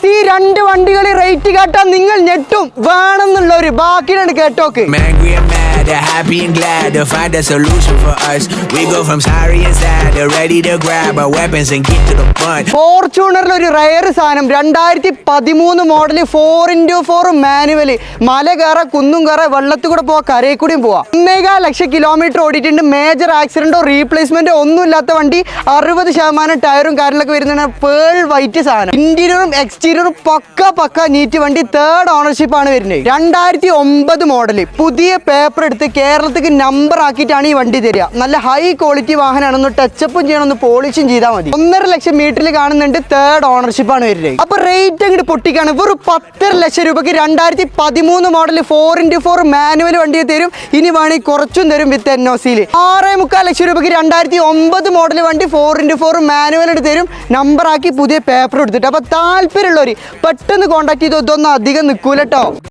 ഈ രണ്ട് വണ്ടികളെ റേറ്റ് കേട്ടാൽ നിങ്ങൾ ഞെട്ടും. വേണമെന്നുള്ള ഒരു ബാക്കിയാണ് കേട്ടോക്ക്. They're happy and glad to find a solution for us. We go from sorry and sad to ready to grab our weapons and get to the punch. ഫോർച്യൂണറിൽ ഒരു rare സാധനം 2013 മോഡൽ 4x4 മാനുവൽ. മല കയറ, കുന്നും കയറ, വെള്ളത്തിൽ കൂടെ പോവാ, കരയിൽ കൂടിയും പോവാ. 1.5 ലക്ഷം കിലോമീറ്റർ ഓടിയിട്ടുണ്ട്. മേജർ ആക്സിഡന്റോ റീപ്ലേസ്മെന്റോ ഒന്നും ഇല്ലാത്ത വണ്ടി. 60% ടയറും കാര്യങ്ങളൊക്കെ വരുന്ന പേൾ വൈറ്റ് സാധനം. ഇന്റീരിയറും എക്സ്റ്റീരിയറും പക്ക നീറ്റ് വണ്ടി. 3rd ഓണർഷിപ്പ് ആണ് വരുന്നത്. 2009 മോഡൽ. പുതിയ പേപ്പർ എടുത്ത് കേരളത്തിക്ക് നമ്പർ ആക്കിയിട്ടാണ് ഈ വണ്ടി തരിക. നല്ല ഹൈ ക്വാളിറ്റി വാഹനമാണ്. ഒന്ന് ടച്ചപ്പും ചെയ്യണം, ഒന്ന് പോളിഷും ചെയ്താൽ മതി. 1.5 ലക്ഷം മീറ്ററിൽ കാണുന്നുണ്ട്. 3rd ഓണർഷിപ്പ് ആണ് വരുന്നത്. അപ്പൊ റേറ്റ് അങ്ങോട്ട് പൊട്ടിക്കാണ്. വെറും 10.5 ലക്ഷം രൂപയ്ക്ക് 2013 മോഡൽ 4x4 മാനുവൽ വണ്ടി തരും. ഇനി വേണമെങ്കിൽ കുറച്ചും തരും വിത്ത് NOCയിൽ. 6.25 ലക്ഷം രൂപയ്ക്ക് 2009 മോഡൽ വണ്ടി 4x4 മാനുവൽ തരും. നമ്പർ ആക്കി പുതിയ പേപ്പർ എടുത്തിട്ട്. അപ്പൊ താല്പര്യമുള്ളവർ പെട്ടെന്ന് കോൺടാക്ട് ചെയ്ത് ഇതൊന്നും അധികം നിൽക്കൂല കേട്ടോ.